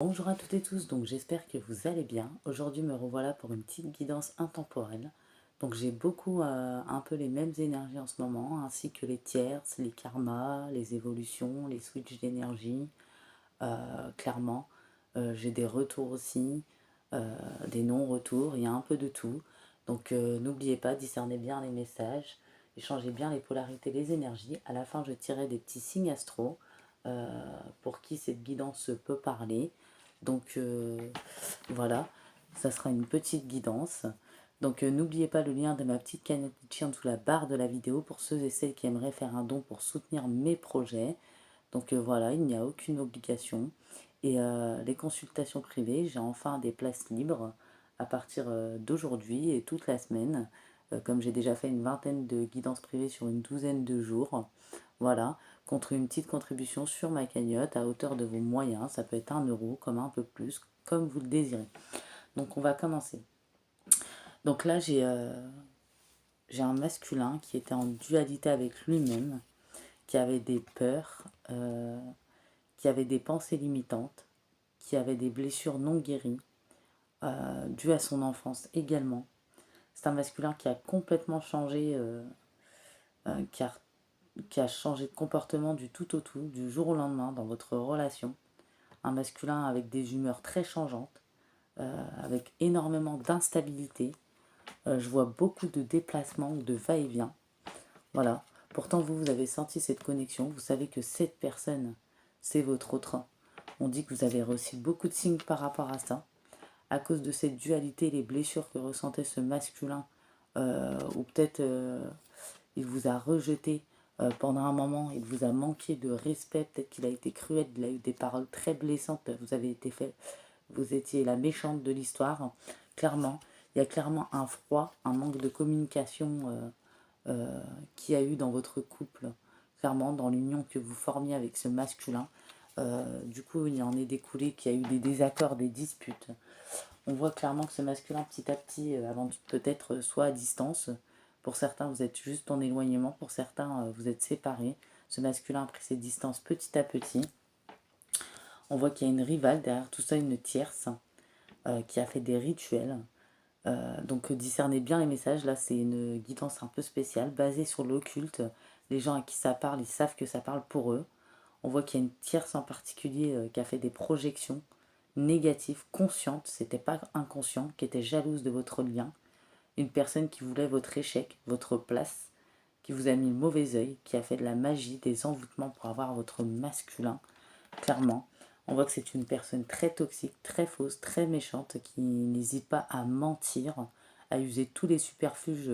Bonjour à toutes et tous, donc j'espère que vous allez bien. Aujourd'hui me revoilà pour une petite guidance intemporelle. Donc j'ai beaucoup un peu les mêmes énergies en ce moment, ainsi que les tierces, les karmas, les évolutions, les switches d'énergie. Clairement, j'ai des retours aussi, des non-retours, il y a un peu de tout. Donc n'oubliez pas, discernez bien les messages, échangez bien les polarités, les énergies. À la fin, je tirerai des petits signes astro pour qui cette guidance peut parler. Donc voilà, ça sera une petite guidance. Donc n'oubliez pas le lien de ma petite canette Litchi sous la barre de la vidéo pour ceux et celles qui aimeraient faire un don pour soutenir mes projets. Donc voilà, il n'y a aucune obligation. Et les consultations privées, j'ai enfin des places libres à partir d'aujourd'hui et toute la semaine. Comme j'ai déjà fait une vingtaine de guidances privées sur une douzaine de jours. Voilà, contre une petite contribution sur ma cagnotte à hauteur de vos moyens. Ça peut être 1 € comme un peu plus, comme vous le désirez. Donc on va commencer. Donc là, j'ai un masculin qui était en dualité avec lui-même, qui avait des peurs, qui avait des pensées limitantes, qui avait des blessures non guéries, dues à son enfance également. C'est un masculin qui a complètement changé, euh, qui, a, qui a changé de comportement du tout au tout, du jour au lendemain dans votre relation. Un masculin avec des humeurs très changeantes, avec énormément d'instabilité. Je vois beaucoup de déplacements ou de va-et-vient. Voilà. Pourtant, vous avez senti cette connexion. Vous savez que cette personne, c'est votre autre. On dit que vous avez reçu beaucoup de signes par rapport à ça. À cause de cette dualité, les blessures que ressentait ce masculin, ou peut-être il vous a rejeté pendant un moment, il vous a manqué de respect, peut-être qu'il a été cruel, il a eu des paroles très blessantes, vous étiez la méchante de l'histoire. Clairement, il y a clairement un froid, un manque de communication qu'il y a eu dans votre couple, clairement dans l'union que vous formiez avec ce masculin. Du coup, il y en est découlé qu'il y a eu des désaccords, des disputes. On voit clairement que ce masculin, petit à petit, avant peut-être soit à distance. Pour certains, vous êtes juste en éloignement. Pour certains, vous êtes séparés. Ce masculin a pris ses distances petit à petit. On voit qu'il y a une rivale derrière tout ça, une tierce, qui a fait des rituels. Donc discernez bien les messages. Là, c'est une guidance un peu spéciale, basée sur l'occulte. Les gens à qui ça parle, ils savent que ça parle pour eux. On voit qu'il y a une tierce en particulier qui a fait des projections négatives, conscientes, c'était pas inconscient, qui était jalouse de votre lien. Une personne qui voulait votre échec, votre place, qui vous a mis le mauvais œil, qui a fait de la magie, des envoûtements pour avoir votre masculin, clairement. On voit que c'est une personne très toxique, très fausse, très méchante, qui n'hésite pas à mentir, à user tous les superfuges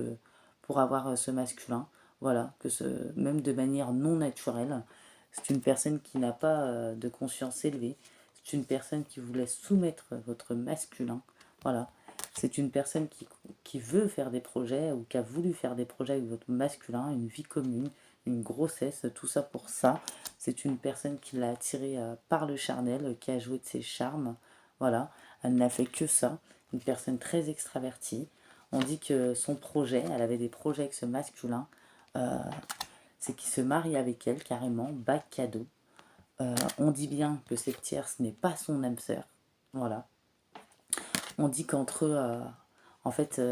pour avoir ce masculin. Voilà, même de manière non naturelle. C'est une personne qui n'a pas de conscience élevée. C'est une personne qui voulait soumettre votre masculin. Voilà. C'est une personne qui veut faire des projets ou qui a voulu faire des projets avec votre masculin, une vie commune, une grossesse, tout ça pour ça. C'est une personne qui l'a attiré par le charnel, qui a joué de ses charmes. Voilà, elle n'a fait que ça. Une personne très extravertie. On dit que son projet, elle avait des projets avec ce masculin, c'est qu'il se marie avec elle carrément, bac cadeau. On dit bien que cette tierce n'est pas son âme sœur. Voilà. On dit qu'entre eux, en fait,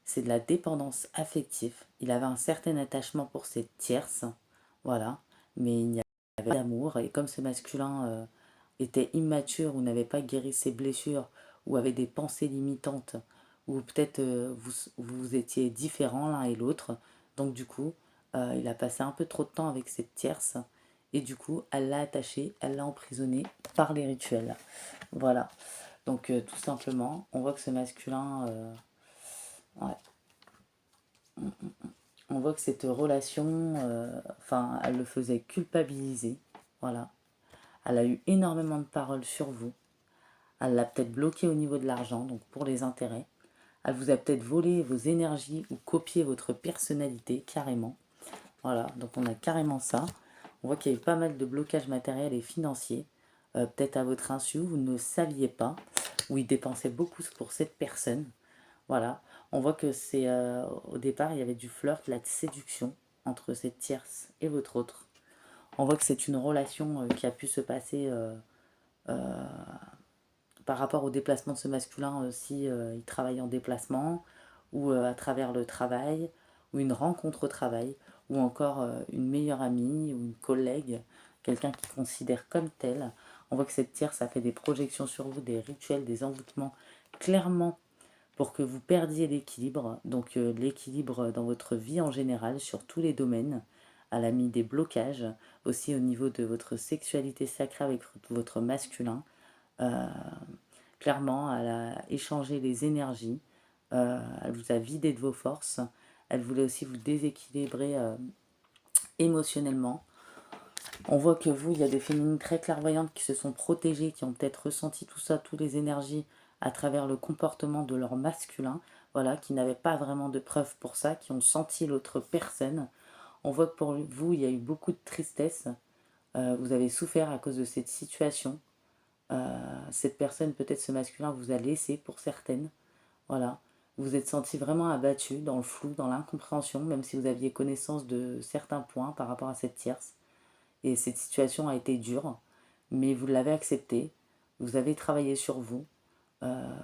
c'est de la dépendance affective. Il avait un certain attachement pour cette tierce, voilà, mais il n'y avait pas d'amour. Et comme ce masculin était immature ou n'avait pas guéri ses blessures ou avait des pensées limitantes, ou peut-être vous étiez différents l'un et l'autre, donc du coup, il a passé un peu trop de temps avec cette tierce, et du coup, elle l'a attaché, elle l'a emprisonné par les rituels. Voilà. Donc tout simplement, on voit que ce masculin, ouais, on voit que cette relation, enfin, elle le faisait culpabiliser. Voilà. Elle a eu énormément de paroles sur vous. Elle l'a peut-être bloqué au niveau de l'argent, donc pour les intérêts. Elle vous a peut-être volé vos énergies ou copié votre personnalité, carrément. Voilà, donc on a carrément ça. On voit qu'il y a eu pas mal de blocages matériels et financiers. Peut-être à votre insu, vous ne saviez pas, ou il dépensait beaucoup pour cette personne. Voilà, on voit que c'est au départ, il y avait du flirt, de la séduction entre cette tierce et votre autre. On voit que c'est une relation qui a pu se passer Par rapport au déplacement de ce masculin, si il travaille en déplacement, ou à travers le travail, ou une rencontre au travail, ou encore une meilleure amie, ou une collègue, quelqu'un qui considère comme tel. On voit que cette tierce, ça fait des projections sur vous, des rituels, des envoûtements, clairement pour que vous perdiez l'équilibre, donc l'équilibre dans votre vie en général, sur tous les domaines. Elle a mis des blocages, aussi au niveau de votre sexualité sacrée avec votre masculin. Euh, Clairement, elle a échangé les énergies, elle vous a vidé de vos forces, elle voulait aussi vous déséquilibrer émotionnellement. On voit que vous, il y a des féminines très clairvoyantes qui se sont protégées, qui ont peut-être ressenti tout ça, toutes les énergies à travers le comportement de leur masculin, voilà, qui n'avaient pas vraiment de preuves pour ça, qui ont senti l'autre personne. On voit que pour vous, il y a eu beaucoup de tristesse, vous avez souffert à cause de cette situation. Cette personne, peut-être ce masculin, vous a laissé pour certaines. Voilà. Vous vous êtes senti vraiment abattu dans le flou, dans l'incompréhension, même si vous aviez connaissance de certains points par rapport à cette tierce. Et cette situation a été dure, mais vous l'avez acceptée. Vous avez travaillé sur vous. Euh,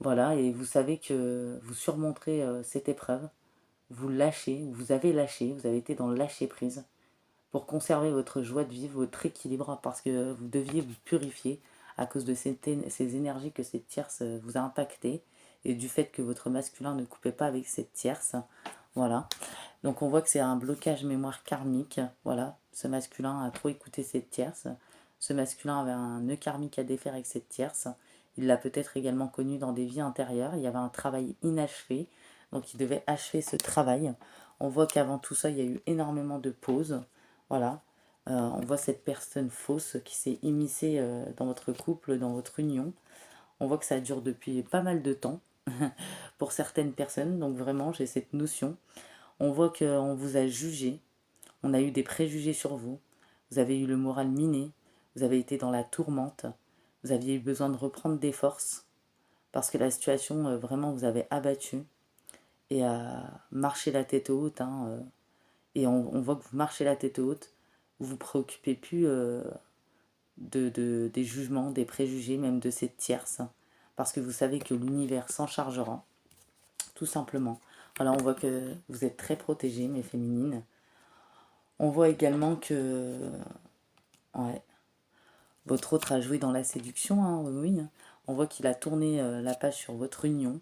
voilà, et vous savez que vous surmonterez cette épreuve. Vous lâchez, vous avez lâché, vous avez été dans le lâcher-prise pour conserver votre joie de vivre, votre équilibre, parce que vous deviez vous purifier à cause de ces énergies que cette tierce vous a impacté et du fait que votre masculin ne coupait pas avec cette tierce. Voilà. Donc on voit que c'est un blocage mémoire karmique. Voilà. Ce masculin a trop écouté cette tierce. Ce masculin avait un nœud karmique à défaire avec cette tierce. Il l'a peut-être également connu dans des vies antérieures. Il y avait un travail inachevé. Donc il devait achever ce travail. On voit qu'avant tout ça, il y a eu énormément de pauses. Voilà. On voit cette personne fausse qui s'est immiscée dans votre couple, dans votre union. On voit que ça dure depuis pas mal de temps pour certaines personnes. Donc vraiment, j'ai cette notion. On voit qu'on vous a jugé. On a eu des préjugés sur vous. Vous avez eu le moral miné. Vous avez été dans la tourmente. Vous aviez eu besoin de reprendre des forces. Parce que la situation, vraiment, vous avait abattu. Et à marcher la tête haute, hein, et on voit que vous marchez la tête haute, vous vous préoccupez plus des jugements, des préjugés, même de cette tierce, parce que vous savez que l'univers s'en chargera, tout simplement. Voilà, on voit que vous êtes très protégées, mes féminines. On voit également que ouais, votre autre a joué dans la séduction, hein, oui, oui. On voit qu'il a tourné la page sur votre union.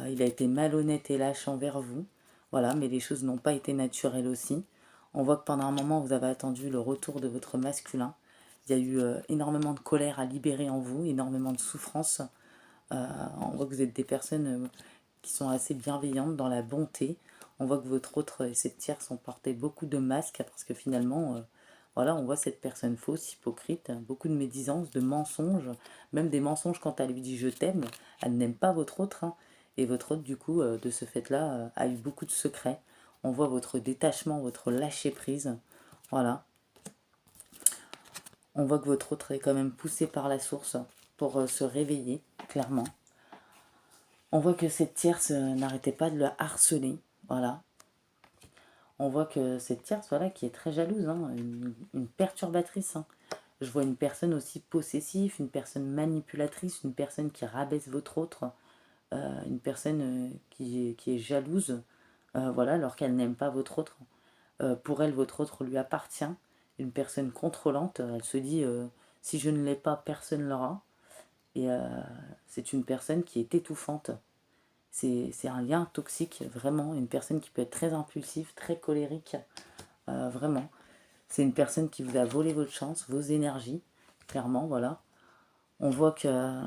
Il a été malhonnête et lâche envers vous. Voilà, mais les choses n'ont pas été naturelles aussi. On voit que pendant un moment, vous avez attendu le retour de votre masculin. Il y a eu énormément de colère à libérer en vous, énormément de souffrance. On voit que vous êtes des personnes qui sont assez bienveillantes dans la bonté. On voit que votre autre et cette tierce ont porté beaucoup de masques parce que finalement, voilà, on voit cette personne fausse, hypocrite, beaucoup de médisance, de mensonges, même des mensonges quand elle lui dit je t'aime, elle n'aime pas votre autre, hein. Et votre autre, du coup, de ce fait-là, a eu beaucoup de secrets. On voit votre détachement, votre lâcher-prise. Voilà. On voit que votre autre est quand même poussé par la source pour se réveiller, clairement. On voit que cette tierce n'arrêtait pas de le harceler. Voilà. On voit que cette tierce, voilà, qui est très jalouse, hein, une perturbatrice, hein. Je vois une personne aussi possessive, une personne manipulatrice, une personne qui rabaisse votre autre, une personne qui est jalouse, voilà, alors qu'elle n'aime pas votre autre. Pour elle, votre autre lui appartient. Une personne contrôlante, elle se dit si je ne l'ai pas, personne l'aura. Et c'est une personne qui est étouffante. C'est un lien toxique, vraiment. Une personne qui peut être très impulsive, très colérique, vraiment. C'est une personne qui vous a volé votre chance, vos énergies, clairement, voilà. On voit que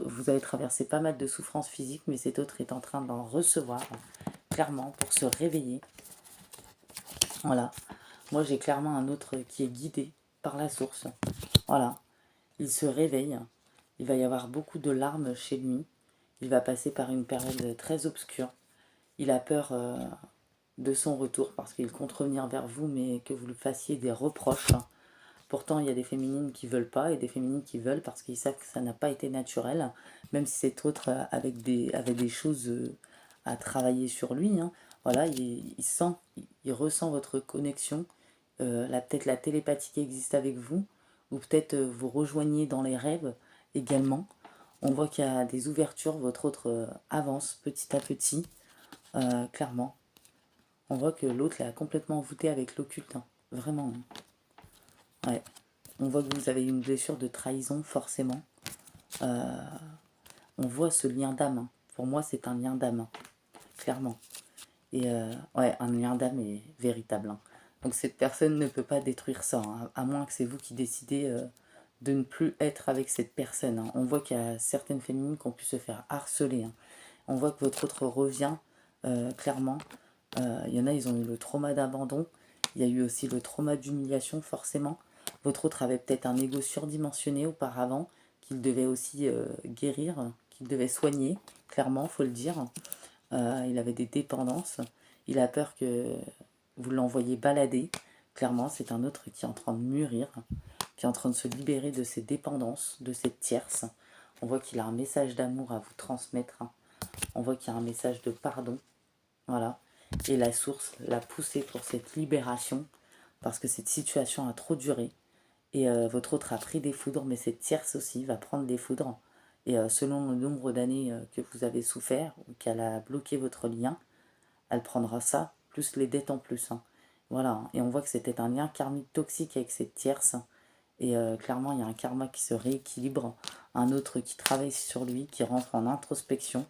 vous avez traversé pas mal de souffrances physiques, mais cet autre est en train d'en recevoir, clairement, pour se réveiller. Voilà. Moi, j'ai clairement un autre qui est guidé par la source. Voilà. Il se réveille. Il va y avoir beaucoup de larmes chez lui. Il va passer par une période très obscure. Il a peur de son retour parce qu'il compte revenir vers vous, mais que vous lui fassiez des reproches. Pourtant, il y a des féminines qui veulent pas et des féminines qui veulent parce qu'ils savent que ça n'a pas été naturel, même si cet autre avait des choses à travailler sur lui, hein. Voilà, il ressent votre connexion, peut-être la télépathie qui existe avec vous. ou peut-être vous rejoignez dans les rêves également. On voit qu'il y a des ouvertures, votre autre avance petit à petit, clairement. On voit que l'autre l'a complètement envoûté avec l'occulte, hein. Vraiment, hein. Ouais. On voit que vous avez une blessure de trahison, forcément. On voit ce lien d'âme, hein. Pour moi, c'est un lien d'âme, hein, clairement. Et ouais, un lien d'âme est véritable, hein. Donc cette personne ne peut pas détruire ça, hein, à moins que c'est vous qui décidez de ne plus être avec cette personne, hein. On voit qu'il y a certaines féminines qui ont pu se faire harceler, hein. On voit que votre autre revient, clairement. Il y en a, ils ont eu le trauma d'abandon. Il y a eu aussi le trauma d'humiliation, forcément. Votre autre avait peut-être un ego surdimensionné auparavant, qu'il devait aussi guérir, qu'il devait soigner, clairement, faut le dire. Il avait des dépendances. Il a peur que vous l'envoyiez balader. Clairement, c'est un autre qui est en train de mûrir, qui est en train de se libérer de ses dépendances, de cette tierce. On voit qu'il a un message d'amour à vous transmettre, hein. On voit qu'il y a un message de pardon. Voilà. Et la source l'a poussé pour cette libération, parce que cette situation a trop duré. Et votre autre a pris des foudres, mais cette tierce aussi va prendre des foudres. Et selon le nombre d'années que vous avez souffert, ou qu'elle a bloqué votre lien, elle prendra ça, plus les dettes en plus, hein. Voilà. Et on voit que c'était un lien karmique toxique avec cette tierce. Et clairement, il y a un karma qui se rééquilibre, un autre qui travaille sur lui, qui rentre en introspection,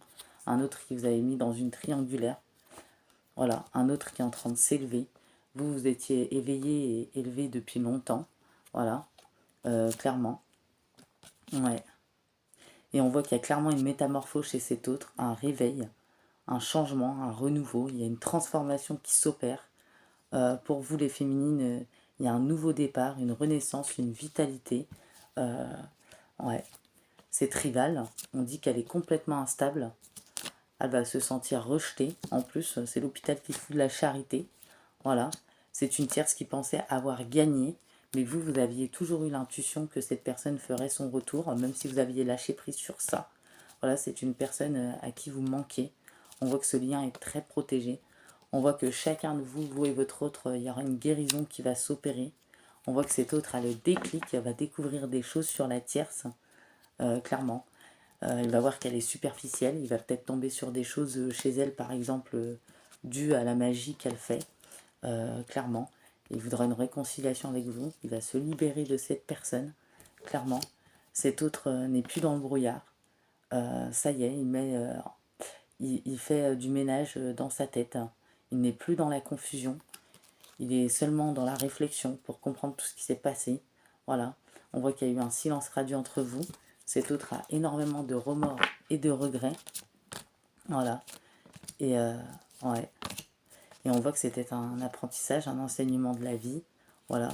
un autre qui vous avez mis dans une triangulaire. Voilà, un autre qui est en train de s'élever. Vous, vous étiez éveillé et élevé depuis longtemps. Voilà, clairement. Ouais. Et on voit qu'il y a clairement une métamorphose chez cet autre, un réveil, un changement, un renouveau. Il y a une transformation qui s'opère. Pour vous, les féminines, il y a un nouveau départ, une renaissance, une vitalité. Ouais. Cette rivale, on dit qu'elle est complètement instable. Elle va se sentir rejetée. En plus, c'est l'hôpital qui fout de la charité. Voilà. C'est une tierce qui pensait avoir gagné. Mais vous, vous aviez toujours eu l'intuition que cette personne ferait son retour, même si vous aviez lâché prise sur ça. Voilà, c'est une personne à qui vous manquez. On voit que ce lien est très protégé. On voit que chacun de vous, vous et votre autre, il y aura une guérison qui va s'opérer. On voit que cet autre a le déclic, elle va découvrir des choses sur la tierce, clairement. Il va voir qu'elle est superficielle, il va peut-être tomber sur des choses chez elle, par exemple, dues à la magie qu'elle fait, clairement. Il voudra une réconciliation avec vous, il va se libérer de cette personne, clairement. Cet autre n'est plus dans le brouillard. Ça y est, il fait du ménage dans sa tête. Il n'est plus dans la confusion. Il est seulement dans la réflexion pour comprendre tout ce qui s'est passé. Voilà. On voit qu'il y a eu un silence radieux entre vous. Cet autre a énormément de remords et de regrets. Voilà. Et ouais. Et on voit que c'était un apprentissage, un enseignement de la vie. Voilà.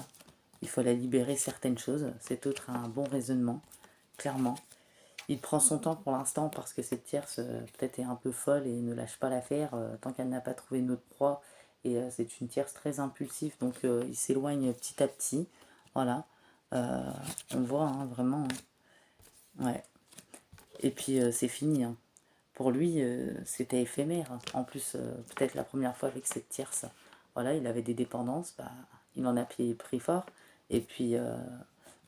Il fallait libérer certaines choses. Cet autre a un bon raisonnement, clairement. Il prend son temps pour l'instant parce que cette tierce peut-être est un peu folle et ne lâche pas l'affaire tant qu'elle n'a pas trouvé notre proie. Et c'est une tierce très impulsive, donc il s'éloigne petit à petit. Voilà. On voit, hein, vraiment, hein. Ouais. Et puis c'est fini, hein. Pour lui, c'était éphémère, hein. En plus, peut-être la première fois avec cette tierce. Voilà, il avait des dépendances, bah, il en a pris fort. Et puis,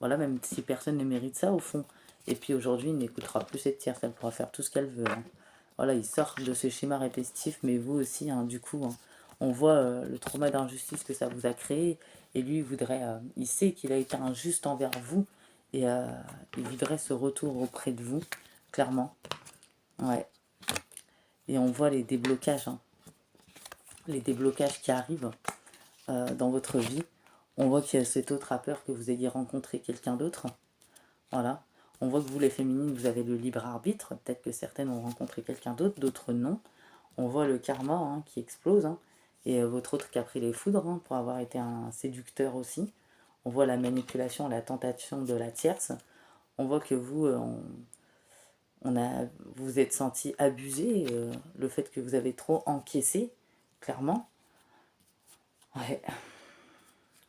voilà, même si personne ne mérite ça, au fond. Et puis aujourd'hui, il n'écoutera plus cette tierce, elle pourra faire tout ce qu'elle veut, hein. Voilà, il sort de ce schéma répétitif, mais vous aussi, hein, du coup, hein, on voit le trauma d'injustice que ça vous a créé. Et lui, il sait qu'il a été injuste envers vous. Et il voudrait ce retour auprès de vous, clairement. Ouais. Et on voit les déblocages, hein. Les déblocages qui arrivent dans votre vie. On voit que cet autre a peur que vous ayez rencontré quelqu'un d'autre. Voilà. On voit que vous, les féminines, vous avez le libre arbitre. Peut-être que certaines ont rencontré quelqu'un d'autre, d'autres non. On voit le karma, hein, qui explose, hein. Et votre autre qui a pris les foudres, hein, pour avoir été un séducteur aussi. On voit la manipulation, la tentation de la tierce. On voit que vous, vous vous êtes senti abusé, le fait que vous avez trop encaissé, clairement. Ouais.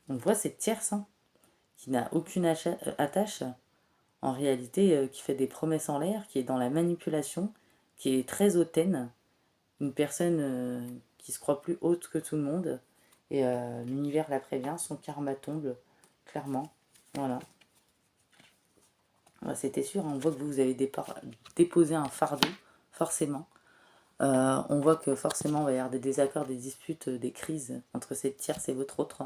On voit cette tierce, hein, qui n'a aucune attache, en réalité, qui fait des promesses en l'air, qui est dans la manipulation, qui est très hautaine, une personne qui se croit plus haute que tout le monde, et l'univers la prévient, son karma tombe, clairement. Voilà. Ouais, c'était sûr, on voit que vous avez déposé un fardeau, forcément. On voit que forcément, il va y avoir des désaccords, des disputes, des crises entre cette tierce et votre autre.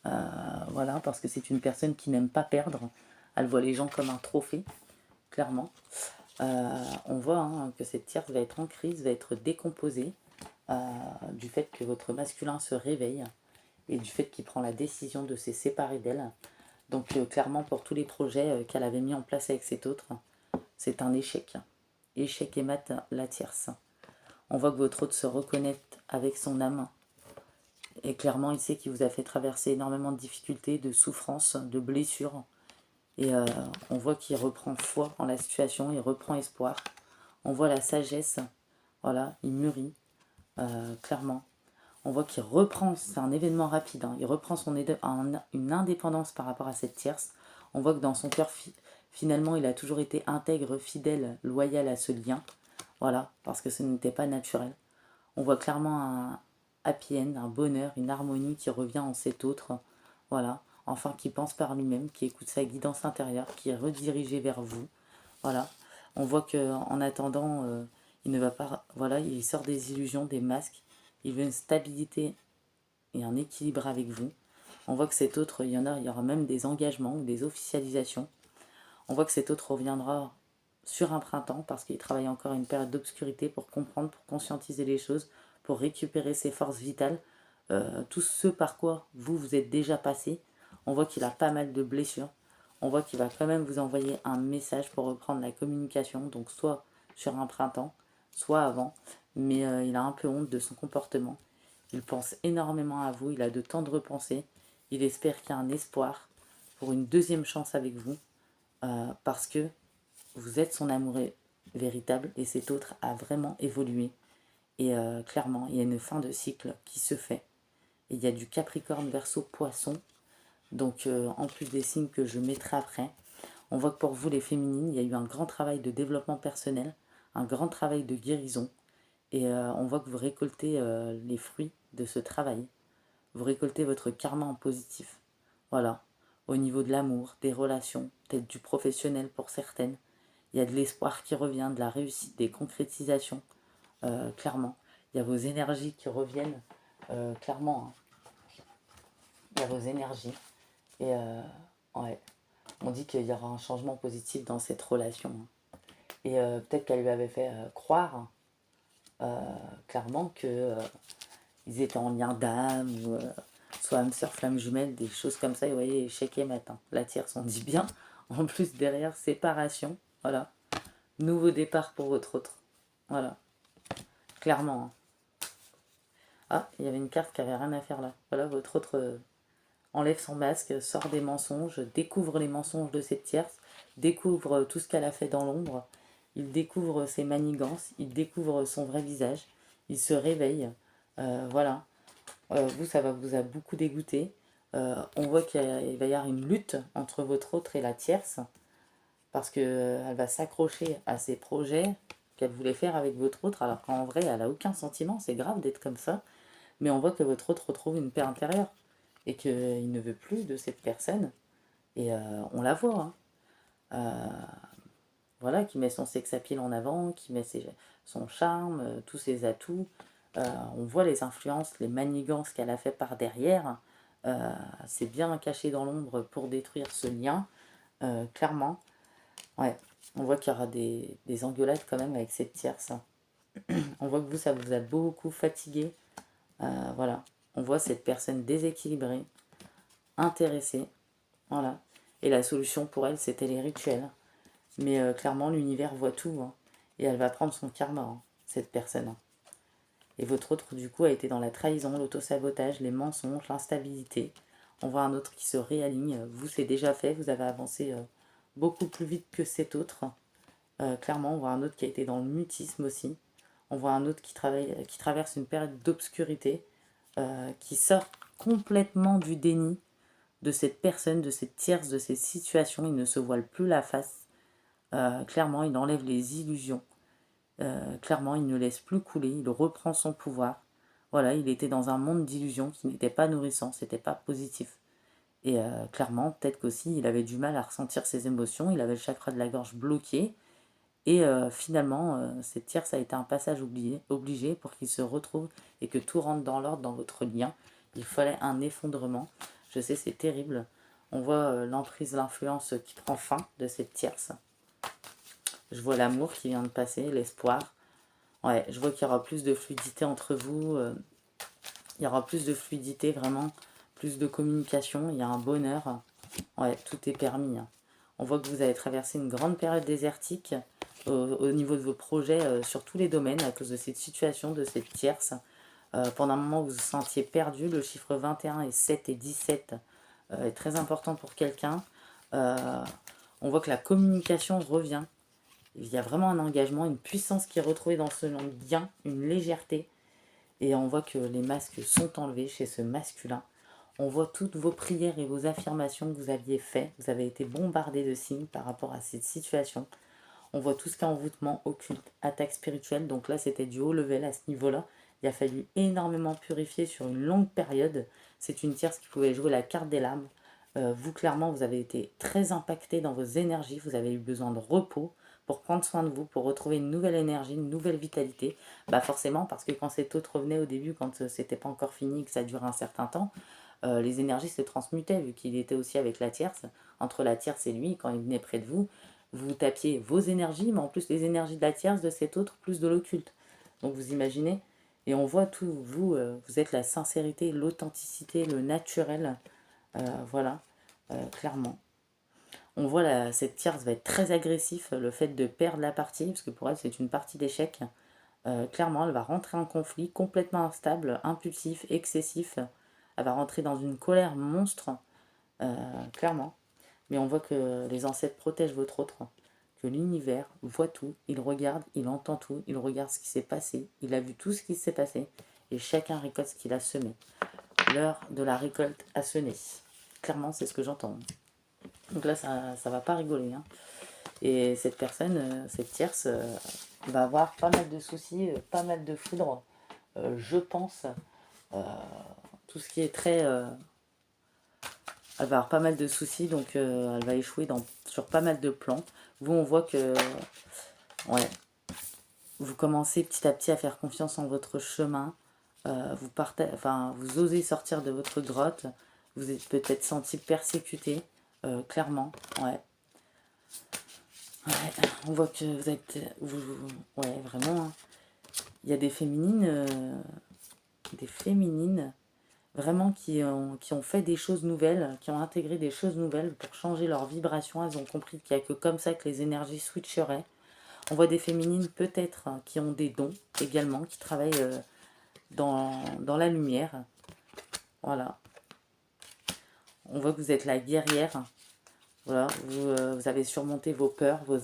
Voilà, parce que c'est une personne qui n'aime pas perdre. Elle voit les gens comme un trophée, clairement. On voit hein, que cette tierce va être en crise, va être décomposée du fait que votre masculin se réveille et du fait qu'il prend la décision de se séparer d'elle. Donc clairement, pour tous les projets qu'elle avait mis en place avec cet autre, c'est un échec. Échec et mat, la tierce. On voit que votre autre se reconnaît avec son âme. Et clairement, il sait qu'il vous a fait traverser énormément de difficultés, de souffrances, de blessures. Et on voit qu'il reprend foi en la situation, il reprend espoir. On voit la sagesse, voilà, il mûrit, clairement. On voit qu'il reprend, c'est un événement rapide, hein, il reprend une indépendance par rapport à cette tierce. On voit que dans son cœur, finalement, il a toujours été intègre, fidèle, loyal à ce lien. Voilà, parce que ce n'était pas naturel. On voit clairement un happy end, un bonheur, une harmonie qui revient en cet autre. Voilà, enfin qui pense par lui-même, qui écoute sa guidance intérieure, qui est redirigé vers vous. Voilà, on voit que en attendant, il ne va pas, voilà, il sort des illusions, des masques. Il veut une stabilité et un équilibre avec vous. On voit que cet autre, il y aura même des engagements ou des officialisations. On voit que cet autre reviendra sur un printemps parce qu'il travaille encore une période d'obscurité pour comprendre, pour conscientiser les choses, pour récupérer ses forces vitales, tout ce par quoi vous, vous êtes déjà passé. On voit qu'il a pas mal de blessures. On voit qu'il va quand même vous envoyer un message pour reprendre la communication, donc soit sur un printemps, soit avant. Mais il a un peu honte de son comportement. Il pense énormément à vous, il a de tendres pensées. Il espère qu'il y a un espoir pour une deuxième chance avec vous, parce que vous êtes son amoureux véritable et cet autre a vraiment évolué. Et clairement, il y a une fin de cycle qui se fait. Et il y a du Capricorne, Verseau, Poisson. Donc en plus des signes que je mettrai après, on voit que pour vous les féminines, il y a eu un grand travail de développement personnel, un grand travail de guérison. Et on voit que vous récoltez les fruits de ce travail. Vous récoltez votre karma en positif. Voilà. Au niveau de l'amour, des relations, peut-être du professionnel pour certaines. Il y a de l'espoir qui revient, de la réussite, des concrétisations, clairement. Il y a vos énergies qui reviennent, clairement. Hein. Il y a vos énergies. Et ouais, on dit qu'il y aura un changement positif dans cette relation. Hein. Et peut-être qu'elle lui avait fait croire, clairement, que ils étaient en lien d'âme, ou soit âme sœur, flamme jumelle, des choses comme ça. Et vous voyez, échec et matin. La tierce, on dit bien. En plus, derrière, séparation. Voilà. Nouveau départ pour votre autre. Voilà. Clairement. Hein. Ah, il y avait une carte qui avait rien à faire là. Voilà, votre autre enlève son masque, sort des mensonges, découvre les mensonges de cette tierce, découvre tout ce qu'elle a fait dans l'ombre. Il découvre ses manigances, il découvre son vrai visage. Il se réveille. Voilà. Vous, ça vous a beaucoup dégoûté. On voit qu'il va y avoir une lutte entre votre autre et la tierce, parce qu'elle va s'accrocher à ses projets qu'elle voulait faire avec votre autre, alors qu'en vrai, elle n'a aucun sentiment. C'est grave d'être comme ça. Mais on voit que votre autre retrouve une paix intérieure et qu'il ne veut plus de cette personne. Et on la voit. Hein. Voilà, qui met son sex appeal en avant, qui met son charme, tous ses atouts. On voit les influences, les manigances qu'elle a fait par derrière. C'est bien caché dans l'ombre pour détruire ce lien, clairement. Ouais, on voit qu'il y aura des engueulades quand même avec cette tierce. On voit que vous, ça vous a beaucoup fatigué. Voilà, on voit cette personne déséquilibrée, intéressée. Voilà. Et la solution pour elle, c'était les rituels. Mais clairement, l'univers voit tout. Hein. Et elle va prendre son karma, hein, cette personne. Hein. Et votre autre, du coup, a été dans la trahison, l'autosabotage, les mensonges, l'instabilité. On voit un autre qui se réaligne. Vous, c'est déjà fait. Vous avez avancé beaucoup plus vite que cet autre. Clairement, on voit un autre qui a été dans le mutisme aussi. On voit un autre qui traverse une période d'obscurité, qui sort complètement du déni de cette personne, de cette tierce, de cette situation. Il ne se voile plus la face. Clairement, il enlève les illusions. Clairement, il ne laisse plus couler. Il reprend son pouvoir. Voilà, il était dans un monde d'illusions qui n'était pas nourrissant, c'était pas positif. Et clairement, peut-être qu'aussi, il avait du mal à ressentir ses émotions, il avait le chakra de la gorge bloqué. Et finalement, cette tierce a été un passage obligé pour qu'il se retrouve et que tout rentre dans l'ordre dans votre lien. Il fallait un effondrement. Je sais, c'est terrible. On voit l'emprise, l'influence qui prend fin de cette tierce. Je vois l'amour qui vient de passer, l'espoir. Ouais, je vois qu'il y aura plus de fluidité entre vous. Il y aura plus de fluidité, vraiment. Plus de communication. Il y a un bonheur. Ouais, tout est permis. On voit que vous avez traversé une grande période désertique au niveau de vos projets sur tous les domaines à cause de cette situation, de cette tierce. Pendant un moment, vous vous sentiez perdu. Le chiffre 21 et 7 et 17 est très important pour quelqu'un. On voit que la communication revient. Il y a vraiment un engagement, une puissance qui est retrouvée dans ce lien, une légèreté. Et on voit que les masques sont enlevés chez ce masculin. On voit toutes vos prières et vos affirmations que vous aviez faites. Vous avez été bombardé de signes par rapport à cette situation. On voit tout ce qui est envoûtement, occulte, attaque spirituelle. Donc là, c'était du haut level à ce niveau-là. Il a fallu énormément purifier sur une longue période. C'est une tierce qui pouvait jouer la carte des larmes. Vous, clairement, vous avez été très impacté dans vos énergies. Vous avez eu besoin de repos pour prendre soin de vous, pour retrouver une nouvelle énergie, une nouvelle vitalité. Bah forcément, parce que quand cet autre revenait au début, quand c'était pas encore fini, que ça durait un certain temps, les énergies se transmutaient, vu qu'il était aussi avec la tierce. Entre la tierce et lui, quand il venait près de vous, vous tapiez vos énergies, mais en plus les énergies de la tierce, de cet autre, plus de l'occulte. Donc vous imaginez, et on voit tout, vous, vous êtes la sincérité, l'authenticité, le naturel, voilà, clairement. On voit cette tierce va être très agressif, le fait de perdre la partie, parce que pour elle c'est une partie d'échec. Clairement, elle va rentrer en conflit, complètement instable, impulsif, excessif. Elle va rentrer dans une colère monstre, clairement. Mais on voit que les ancêtres protègent votre autre, que l'univers voit tout, il regarde, il entend tout, il regarde ce qui s'est passé, il a vu tout ce qui s'est passé, et chacun récolte ce qu'il a semé. L'heure de la récolte a sonné. Clairement, c'est ce que j'entends. Donc là, ça va pas rigoler. Hein. Et cette personne, cette tierce, va avoir pas mal de soucis, pas mal de foudre. Je pense, tout ce qui est très... elle va avoir pas mal de soucis, donc elle va échouer sur pas mal de plans. Vous, on voit que... Ouais. Vous commencez petit à petit à faire confiance en votre chemin. Vous osez sortir de votre grotte. Vous êtes peut-être senti persécuté, clairement. Ouais. Ouais. On voit que vous êtes... ouais, vraiment. Hein. Il y a des féminines vraiment qui ont fait des choses nouvelles, qui ont intégré des choses nouvelles pour changer leur vibration. Elles ont compris qu'il n'y a que comme ça que les énergies switcheraient. On voit des féminines peut-être qui ont des dons également, qui travaillent dans la lumière. Voilà. On voit que vous êtes la guerrière. Voilà, vous avez surmonté vos peurs, vos